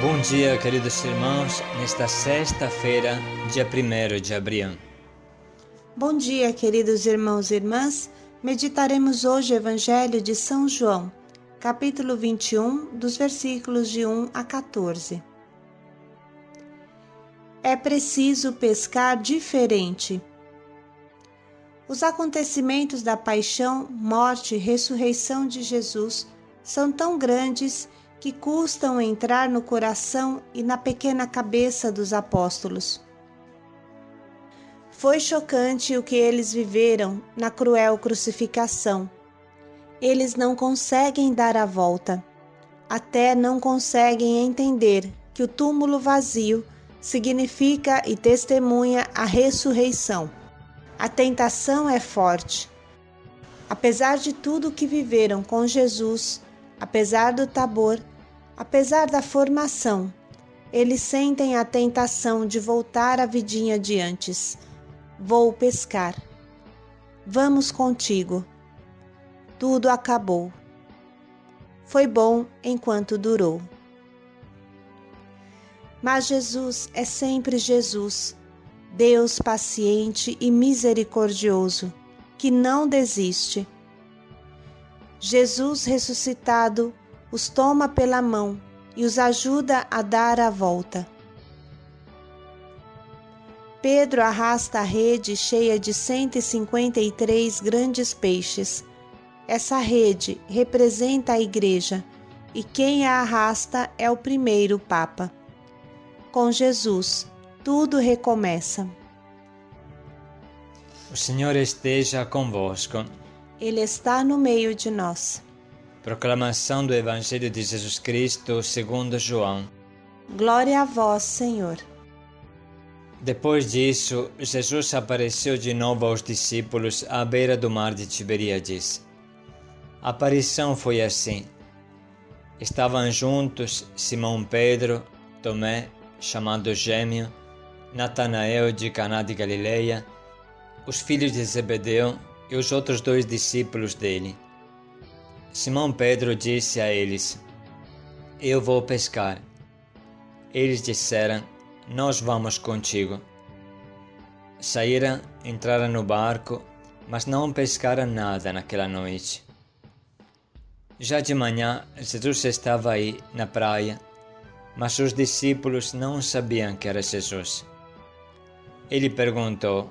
Bom dia, queridos irmãos, nesta sexta-feira, dia 1º de abril. Bom dia, queridos irmãos e irmãs. Meditaremos hoje o Evangelho de São João, capítulo 21, dos versículos de 1 a 14. É preciso pescar diferente. Os acontecimentos da paixão, morte e ressurreição de Jesus são tão grandes que custam entrar no coração e na pequena cabeça dos apóstolos. Foi chocante o que eles viveram na cruel crucificação. Eles não conseguem dar a volta, até não conseguem entender que o túmulo vazio significa e testemunha a ressurreição. A tentação é forte. Apesar de tudo o que viveram com Jesus, apesar do Tabor, apesar da formação, eles sentem a tentação de voltar à vidinha de antes. Vou pescar. Vamos contigo. Tudo acabou. Foi bom enquanto durou. Mas Jesus é sempre Jesus, Deus paciente e misericordioso, que não desiste. Jesus ressuscitado os toma pela mão e os ajuda a dar a volta. Pedro arrasta a rede cheia de 153 grandes peixes. Essa rede representa a Igreja e quem a arrasta é o primeiro Papa. Com Jesus, tudo recomeça. O Senhor esteja convosco. Ele está no meio de nós. Proclamação do Evangelho de Jesus Cristo segundo João. Glória a vós, Senhor. Depois disso, Jesus apareceu de novo aos discípulos à beira do mar de Tiberíades. A aparição foi assim. Estavam juntos Simão Pedro, Tomé, chamado Gêmeo, Natanael de Caná de Galileia, os filhos de Zebedeu e os outros 2 discípulos dele. Simão Pedro disse a eles: Eu vou pescar. Eles disseram: Nós vamos contigo. Saíram, entraram no barco, mas não pescaram nada naquela noite. Já de manhã, Jesus estava aí na praia, mas os discípulos não sabiam que era Jesus. Ele perguntou: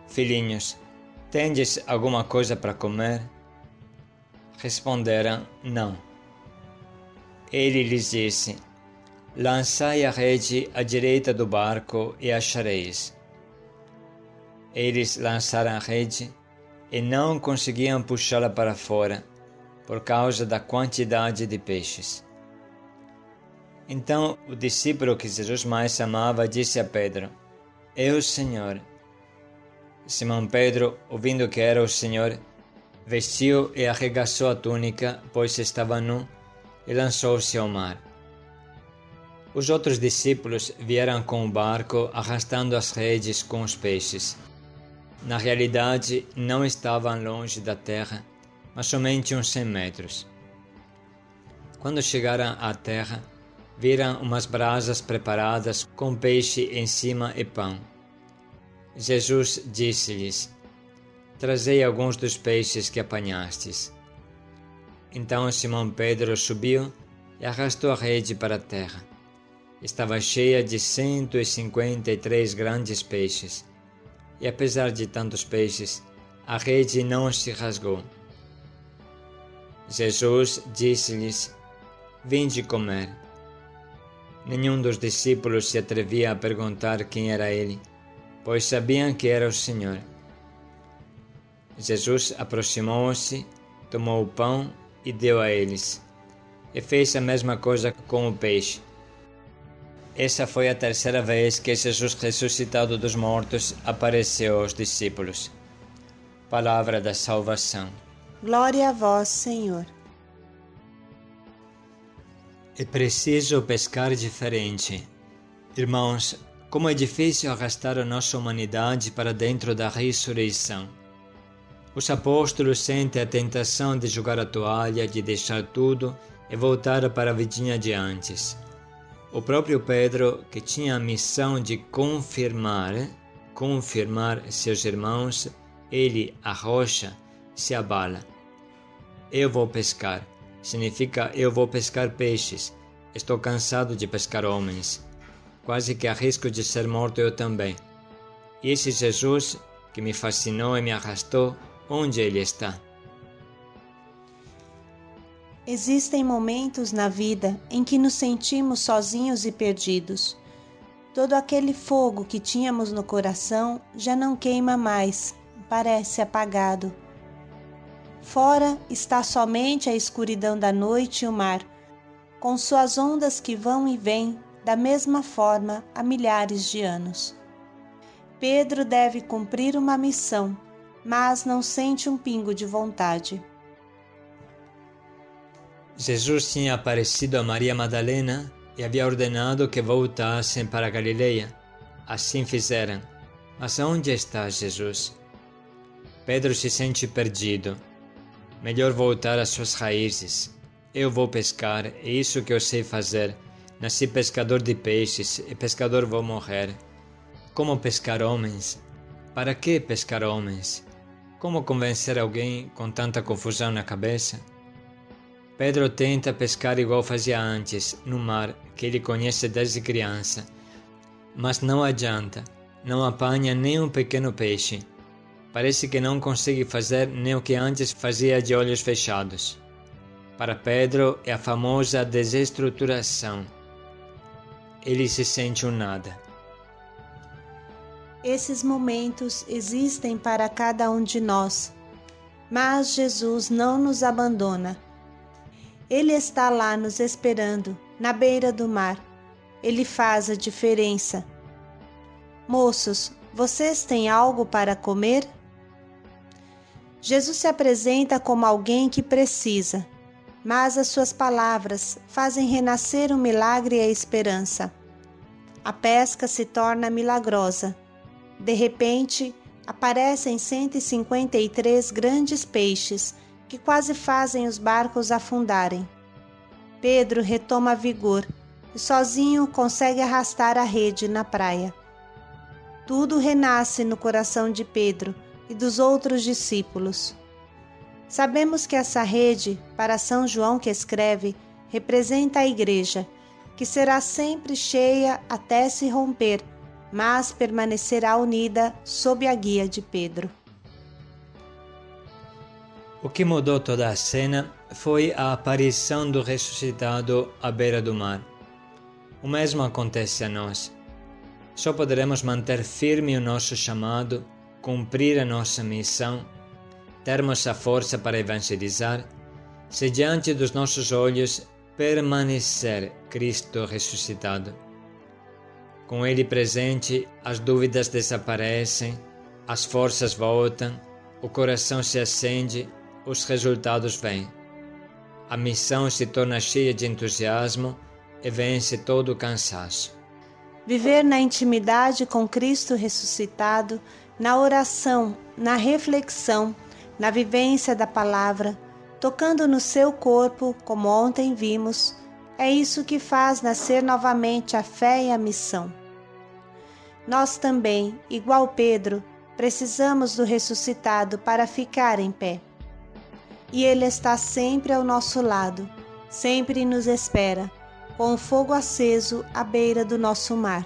Filhinhos, tendes alguma coisa para comer? Responderam: Não. Ele lhes disse: Lançai a rede à direita do barco e achareis. Eles lançaram a rede e não conseguiam puxá-la para fora por causa da quantidade de peixes. Então o discípulo que Jesus mais amava disse a Pedro: É o Senhor. Simão Pedro, ouvindo que era o Senhor, vestiu e arregaçou a túnica, pois estava nu, e lançou-se ao mar. Os outros discípulos vieram com o barco arrastando as redes com os peixes. Na realidade, não estavam longe da terra, mas somente uns 100 metros. Quando chegaram à terra, viram umas brasas preparadas com peixe em cima e pão. Jesus disse-lhes: Trazei alguns dos peixes que apanhastes. Então Simão Pedro subiu e arrastou a rede para a terra. Estava cheia de 153 grandes peixes, e apesar de tantos peixes, a rede não se rasgou. Jesus disse-lhes: Vinde comer. Nenhum dos discípulos se atrevia a perguntar quem era ele, pois sabiam que era o Senhor. Jesus aproximou-se, tomou o pão e deu a eles, e fez a mesma coisa com o peixe. Essa foi a 3ª vez que Jesus ressuscitado dos mortos apareceu aos discípulos. Palavra da salvação. Glória a vós, Senhor. É preciso pescar diferente. Irmãos, como é difícil arrastar a nossa humanidade para dentro da ressurreição. Os apóstolos sentem a tentação de jogar a toalha, de deixar tudo e voltar para a vidinha de antes. O próprio Pedro, que tinha a missão de confirmar seus irmãos, ele, a rocha, se abala. Eu vou pescar. Significa eu vou pescar peixes. Estou cansado de pescar homens. Quase que arrisco de ser morto eu também. E esse Jesus, que me fascinou e me arrastou, onde ele está? Existem momentos na vida em que nos sentimos sozinhos e perdidos. Todo aquele fogo que tínhamos no coração já não queima mais, parece apagado. Fora está somente a escuridão da noite e o mar, com suas ondas que vão e vêm da mesma forma há milhares de anos. Pedro deve cumprir uma missão, mas não sente um pingo de vontade. Jesus tinha aparecido a Maria Madalena e havia ordenado que voltassem para a Galileia. Assim fizeram. Mas onde está Jesus? Pedro se sente perdido. Melhor voltar às suas raízes. Eu vou pescar, é isso que eu sei fazer. Nasci pescador de peixes e pescador vou morrer. Como pescar homens? Para que pescar homens? Como convencer alguém com tanta confusão na cabeça? Pedro tenta pescar igual fazia antes, no mar, que ele conhece desde criança. Mas não adianta, não apanha nem um pequeno peixe. Parece que não consegue fazer nem o que antes fazia de olhos fechados. Para Pedro é a famosa desestruturação. Ele se sente um nada. Esses momentos existem para cada um de nós, mas Jesus não nos abandona. Ele está lá nos esperando, na beira do mar. Ele faz a diferença. Moços, vocês têm algo para comer? Jesus se apresenta como alguém que precisa, mas as suas palavras fazem renascer o milagre e a esperança. A pesca se torna milagrosa. De repente, aparecem 153 grandes peixes que quase fazem os barcos afundarem. Pedro retoma vigor e sozinho consegue arrastar a rede na praia. Tudo renasce no coração de Pedro e dos outros discípulos. Sabemos que essa rede, para São João que escreve, representa a Igreja, que será sempre cheia até se romper, mas permanecerá unida sob a guia de Pedro. O que mudou toda a cena foi a aparição do ressuscitado à beira do mar. O mesmo acontece a nós. Só poderemos manter firme o nosso chamado, cumprir a nossa missão, termos a força para evangelizar, se diante dos nossos olhos permanecer Cristo ressuscitado. Com Ele presente, as dúvidas desaparecem, as forças voltam, o coração se acende, os resultados vêm. A missão se torna cheia de entusiasmo e vence todo o cansaço. Viver na intimidade com Cristo ressuscitado, na oração, na reflexão, na vivência da palavra, tocando no seu corpo, como ontem vimos, é isso que faz nascer novamente a fé e a missão. Nós também, igual Pedro, precisamos do ressuscitado para ficar em pé. E Ele está sempre ao nosso lado, sempre nos espera, com o fogo aceso à beira do nosso mar.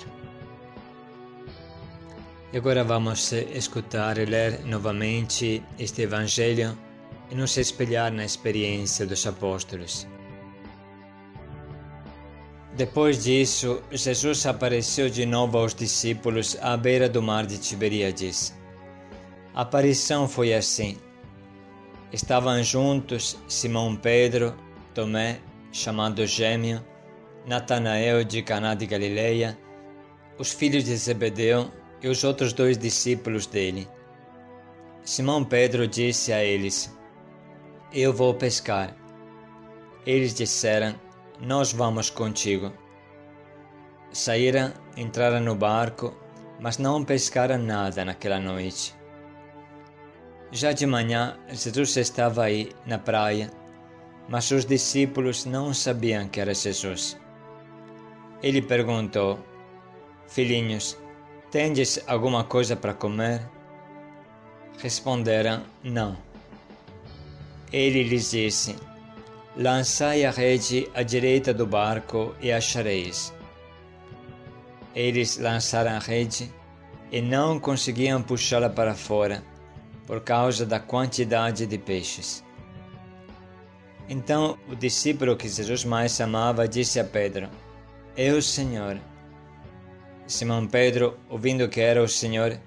E agora vamos escutar e ler novamente este Evangelho e nos espelhar na experiência dos apóstolos. Depois disso, Jesus apareceu de novo aos discípulos à beira do mar de Tiberíades. A aparição foi assim. Estavam juntos Simão Pedro, Tomé, chamado Gêmeo, Natanael de Caná de Galileia, os filhos de Zebedeu e os outros 2 discípulos dele. Simão Pedro disse a eles: Eu vou pescar. Eles disseram: Nós vamos contigo. Saíram, entraram no barco, mas não pescaram nada naquela noite. Já de manhã, Jesus estava aí, na praia, mas os discípulos não sabiam que era Jesus. Ele perguntou: Filhinhos, tendes alguma coisa para comer? Responderam: Não. Ele lhes disse: Lançai a rede à direita do barco e achareis. Eles lançaram a rede e não conseguiam puxá-la para fora, por causa da quantidade de peixes. Então o discípulo que Jesus mais amava disse a Pedro: É o Senhor. Simão Pedro, ouvindo que era o Senhor,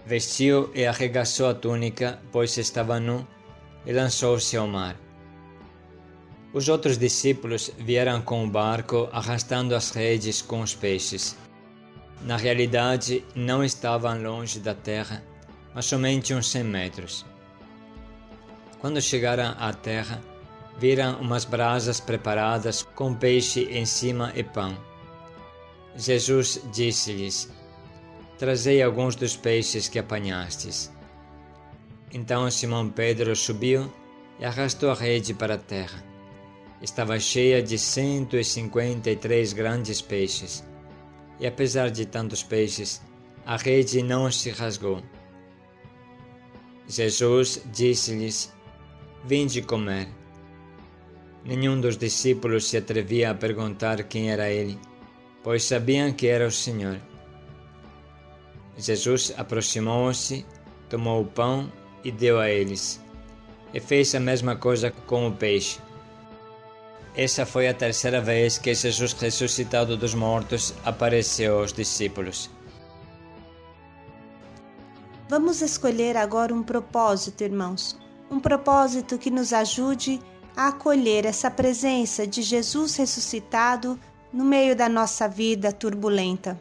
vestiu e arregaçou a túnica, pois estava nu, e lançou-se ao mar. Os outros discípulos vieram com o barco arrastando as redes com os peixes. Na realidade, não estavam longe da terra, mas somente uns 100 metros. Quando chegaram à terra, viram umas brasas preparadas com peixe em cima e pão. Jesus disse-lhes: Trazei alguns dos peixes que apanhastes. Então Simão Pedro subiu e arrastou a rede para a terra. Estava cheia de 153 grandes peixes. E apesar de tantos peixes, a rede não se rasgou. Jesus disse-lhes: Vinde comer. Nenhum dos discípulos se atrevia a perguntar quem era ele, pois sabiam que era o Senhor. Jesus aproximou-se, tomou o pão e deu a eles, e fez a mesma coisa com o peixe. Essa foi a terceira vez que Jesus ressuscitado dos mortos apareceu aos discípulos. Vamos escolher agora um propósito, irmãos. Um propósito que nos ajude a acolher essa presença de Jesus ressuscitado no meio da nossa vida turbulenta.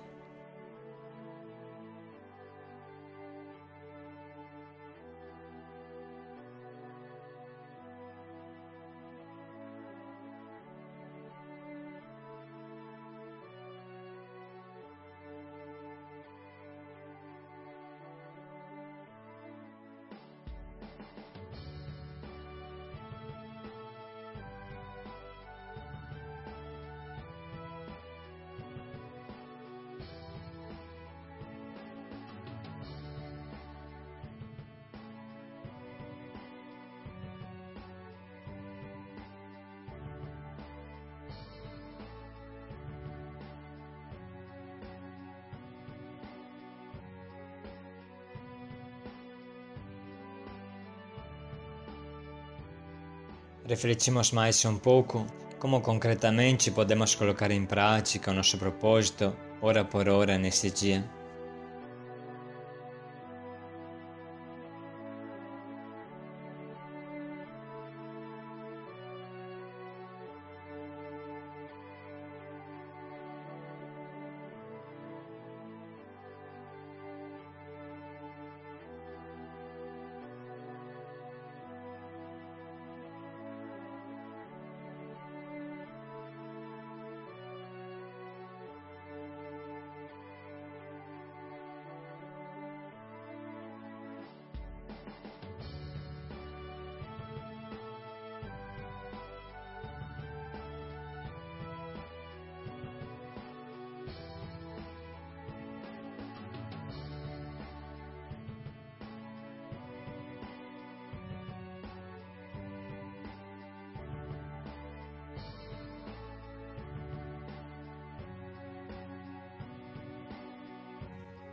Refletimos mais um pouco como concretamente podemos colocar em prática o nosso propósito, hora por hora, nesse dia.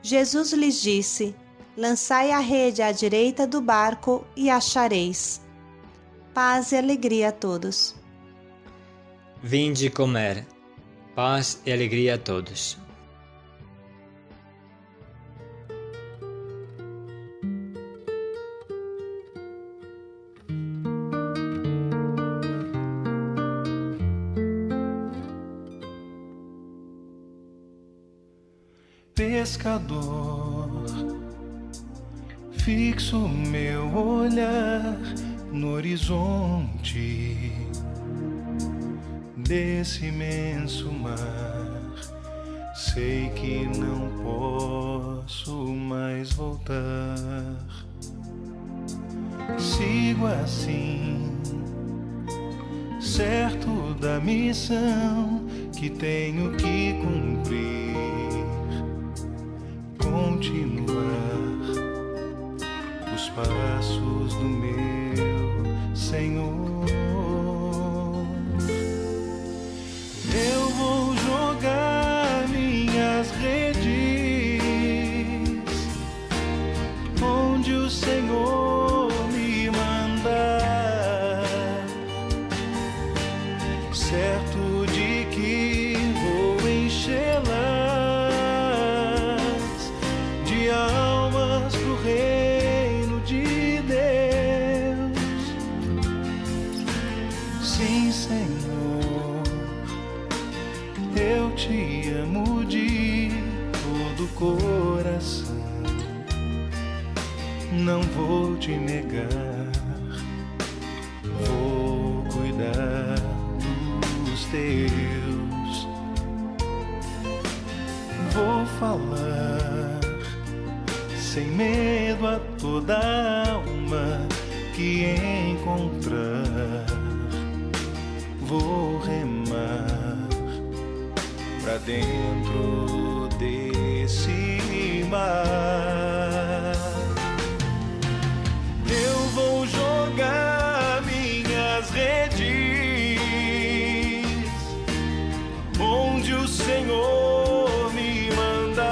Jesus lhes disse: Lançai a rede à direita do barco e achareis. Paz e alegria a todos. Vinde comer. Paz e alegria a todos. Pescador, fixo meu olhar no horizonte desse imenso mar. Sei que não posso mais voltar. Sigo assim, certo da missão que tenho que cumprir, continuar os passos do meu Senhor. Eu vou jogar minhas redes onde o Senhor me mandar, certo de que vou enchê-las de almas pro reino de Deus. Sim, Senhor, eu te amo de todo o coração, não vou te negar, vou cuidar dos teus, vou falar sem medo a toda alma que encontrar, vou remar pra dentro desse mar. Eu vou jogar minhas redes onde o Senhor me mandar,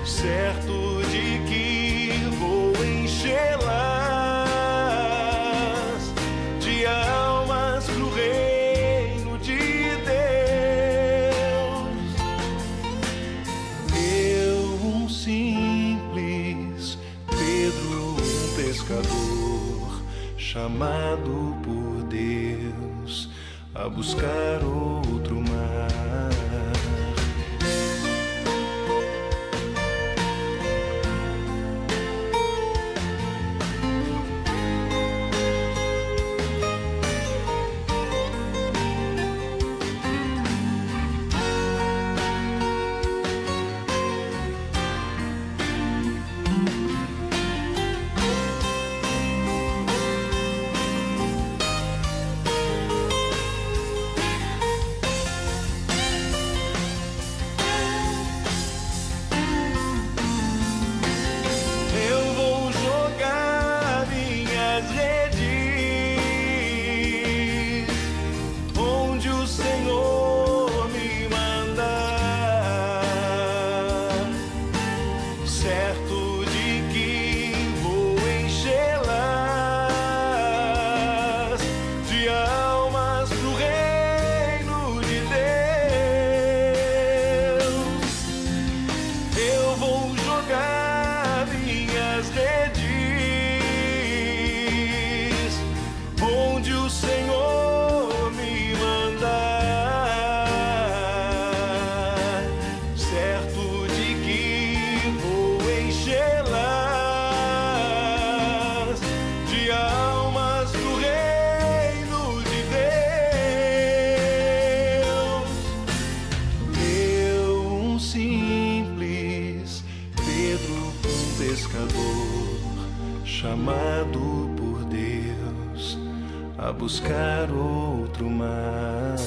certo de que vou enchê-las de almas pro reino de Deus. Eu, um simples Pedro, um pescador, chamado por Deus a buscar outro mar. Onde o Senhor me mandar, certo de que vou enchê-las de almas do reino de Deus. Eu, um simples Pedro, um pescador, chamado por Deus a buscar outro mar.